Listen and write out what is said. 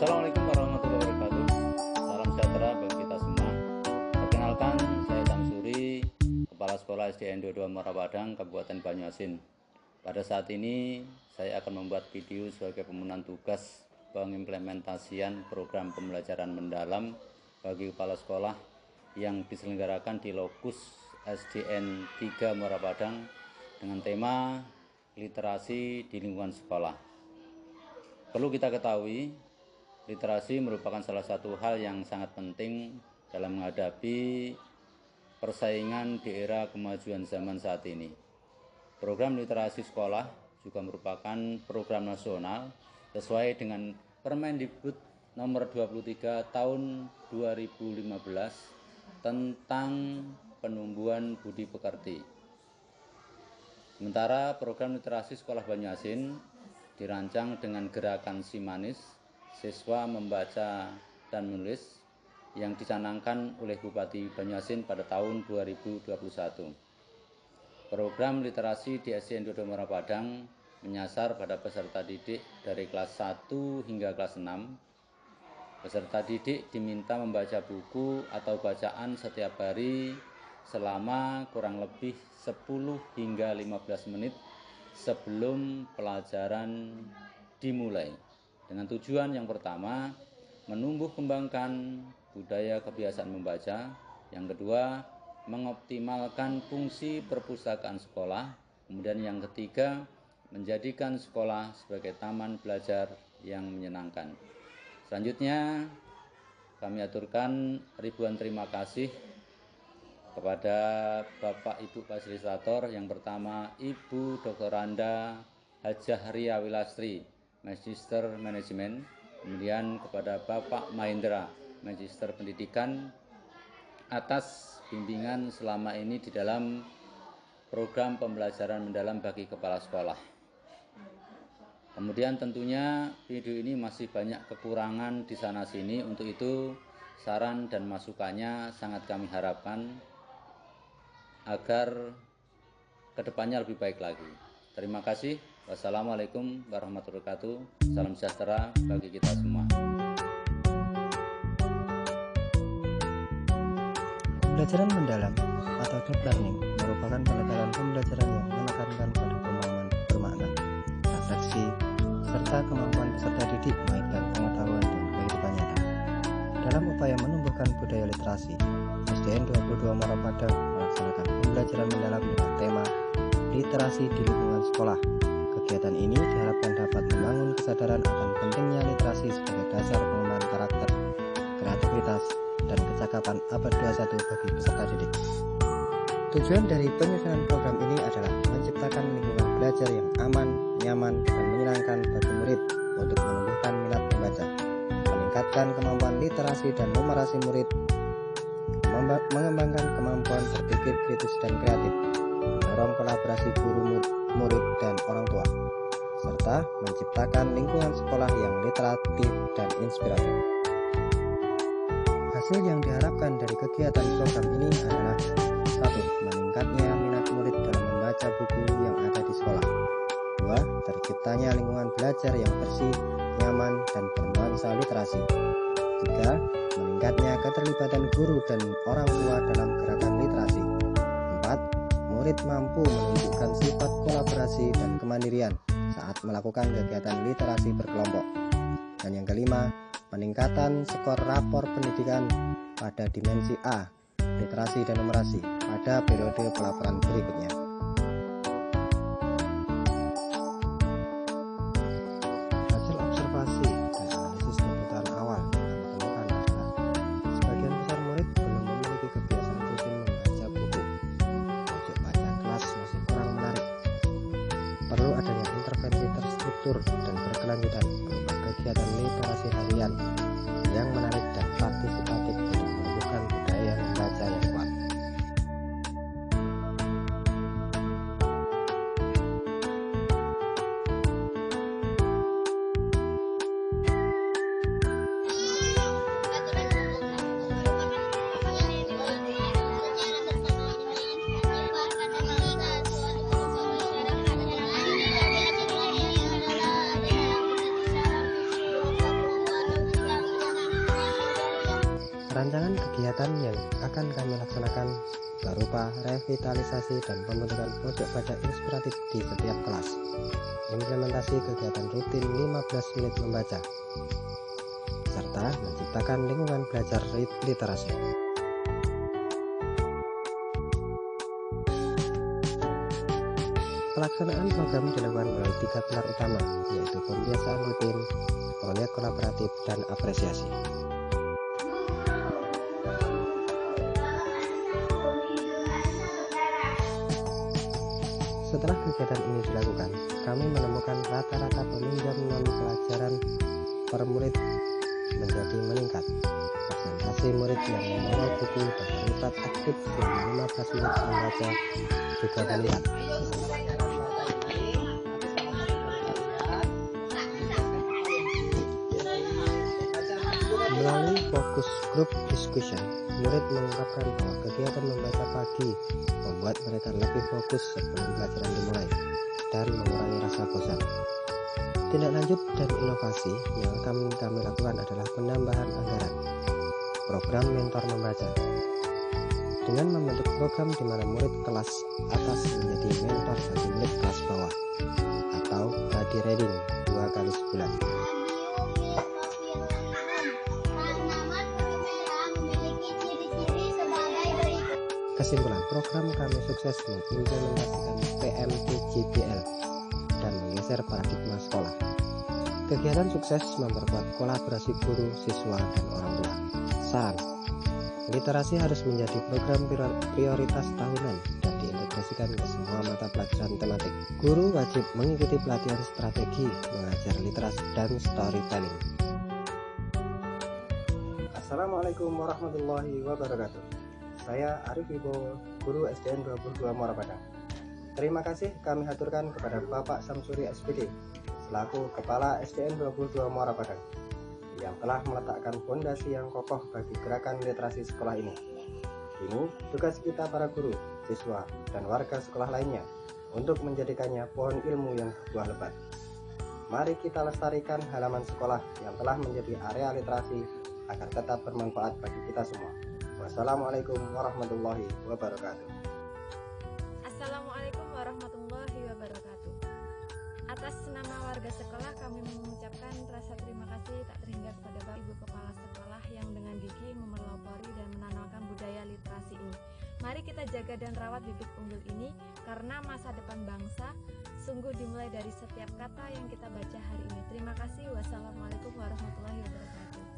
Assalamualaikum warahmatullahi wabarakatuh. Salam sejahtera bagi kita semua. Perkenalkan, saya Samsuri, Kepala Sekolah SDN 22 Muara Padang, Kabupaten Banyuasin. Pada saat ini, saya akan membuat video sebagai pemenuhan tugas pengimplementasian program pembelajaran mendalam bagi kepala sekolah yang diselenggarakan di lokus SDN 3 Muara Padang dengan tema literasi di lingkungan sekolah. Perlu kita ketahui, literasi merupakan salah satu hal yang sangat penting dalam menghadapi persaingan di era kemajuan zaman saat ini. Program literasi sekolah juga merupakan program nasional sesuai dengan Permendikbud nomor 23 tahun 2015 tentang penumbuhan budi pekerti. Sementara program literasi sekolah Banyuasin dirancang dengan gerakan Si Manis, siswa membaca dan menulis, yang dicanangkan oleh Bupati Banyuasin pada tahun 2021. Program literasi di SDN 22 Muara Padang menyasar pada peserta didik dari kelas 1 hingga kelas 6. Peserta didik diminta membaca buku atau bacaan setiap hari selama kurang lebih 10 hingga 15 menit sebelum pelajaran dimulai. Dengan tujuan yang pertama, menumbuh kembangkan budaya kebiasaan membaca. Yang kedua, mengoptimalkan fungsi perpustakaan sekolah. Kemudian yang ketiga, menjadikan sekolah sebagai taman belajar yang menyenangkan. Selanjutnya, kami aturkan ribuan terima kasih kepada Bapak Ibu Fasilitator. Yang pertama, Ibu Dr. Randa Hajah Ria Wilastri, Magister Manajemen. Kemudian kepada Bapak Mahendra, Magister Pendidikan, atas bimbingan selama ini di dalam program pembelajaran mendalam bagi kepala sekolah. Kemudian tentunya video ini masih banyak kekurangan di sana sini. Untuk itu saran dan masukannya sangat kami harapkan agar kedepannya lebih baik lagi. Terima kasih. Wassalamualaikum warahmatullahi wabarakatuh. Salam sejahtera bagi kita semua. Pembelajaran mendalam atau deep learning merupakan pendekatan pembelajaran yang menekankan pada pemahaman bermakna, refleksi, serta kemampuan peserta didik mengaitkan pengetahuan dan kehidupan nyata. Dalam upaya menumbuhkan budaya literasi, SDN 22 Muara Padang melaksanakan pembelajaran mendalam dengan tema literasi di lingkungan sekolah. Kegiatan ini diharapkan dapat membangun kesadaran akan pentingnya literasi sebagai dasar pengembangan karakter, kreativitas, dan kecakapan abad 21 bagi peserta didik. Tujuan dari penyusunan program ini adalah menciptakan lingkungan belajar yang aman, nyaman, dan menyenangkan bagi murid untuk menumbuhkan minat membaca, meningkatkan kemampuan literasi dan numerasi murid, mengembangkan kemampuan berpikir kritis dan kreatif, mendorong kolaborasi guru, murid, dan orang tua, serta menciptakan lingkungan sekolah yang literatif dan inspiratif. Hasil yang diharapkan dari kegiatan program ini adalah 1. Meningkatnya minat murid dalam membaca buku yang ada di sekolah. 2. Terciptanya lingkungan belajar yang bersih, nyaman, dan bernuansa literasi. 3. Meningkatnya keterlibatan guru dan orang tua dalam gerakan literasi. 4. Murid mampu menunjukkan sifat kolaborasi dan kemandirian saat melakukan kegiatan literasi berkelompok. Dan yang kelima, peningkatan skor rapor pendidikan pada dimensi A, literasi dan numerasi, pada periode pelaporan berikutnya. Hasil observasi dan analisis kebutuhan awal yang ditemukan adalah sebagian besar murid belum memiliki kebiasaan rutin membaca buku. Pojok baca kelas masih kurang menarik. Perlu adanya intervensi terstruktur dan berkelanjutan berupa kegiatan literasi harian yang menarik dan partisipatif untuk menumbuhkan budaya membaca yang kuat. Rancangan kegiatan yang akan kami laksanakan berupa revitalisasi dan pembentukan pojok baca inspiratif di setiap kelas. Implementasi kegiatan rutin 15 menit membaca, serta menciptakan lingkungan belajar literasi. Pelaksanaan program dilakukan melalui 3 pilar utama, yaitu pembiasaan rutin, proyek kolaboratif, dan apresiasi. Setelah kegiatan ini dilakukan, kami menemukan rata-rata peminjam non-pelajaran per murid menjadi meningkat. Presentasi murid yang membawa buku dan terlibat aktif selama 15 menit membaca juga meningkat. Melalui fokus group discussion, murid mengungkapkan bahwa kegiatan membaca pagi membuat mereka lebih fokus sebelum pelajaran dimulai dan mengurangi rasa bosan. Tindak lanjut dan inovasi yang akan kami lakukan adalah penambahan anggaran program mentor membaca, dengan membentuk program di mana murid kelas atas menjadi mentor bagi murid kelas bawah, atau buddy reading 2 kali sebulan. Kesimpulan, program kami sukses mengimplementasikan PMTJBL dan menggeser paradigma sekolah. Kegiatan sukses memperkuat kolaborasi guru, siswa, dan orang tua. Saran, literasi harus menjadi program prioritas tahunan dan diintegrasikan ke semua mata pelajaran tematik. Guru wajib mengikuti pelatihan strategi mengajar literasi dan storytelling. Assalamualaikum warahmatullahi wabarakatuh. Saya Arif Wibowo, Guru SDN 22 Muara Padang. Terima kasih kami haturkan kepada Bapak Samsuri SPD selaku Kepala SDN 22 Muara Padang yang telah meletakkan fondasi yang kokoh bagi gerakan literasi sekolah ini. Kini tugas kita para guru, siswa, dan warga sekolah lainnya untuk menjadikannya pohon ilmu yang berbuah lebat. Mari kita lestarikan halaman sekolah yang telah menjadi area literasi agar tetap bermanfaat bagi kita semua. Wassalamualaikum warahmatullahi wabarakatuh. Assalamualaikum warahmatullahi wabarakatuh. Atas nama warga sekolah kami mengucapkan rasa terima kasih tak terhingga kepada Bapak Ibu Kepala Sekolah yang dengan gigih memelopori dan menanamkan budaya literasi ini. Mari kita jaga dan rawat bibit unggul ini karena masa depan bangsa sungguh dimulai dari setiap kata yang kita baca hari ini. Terima kasih. Wassalamualaikum warahmatullahi wabarakatuh.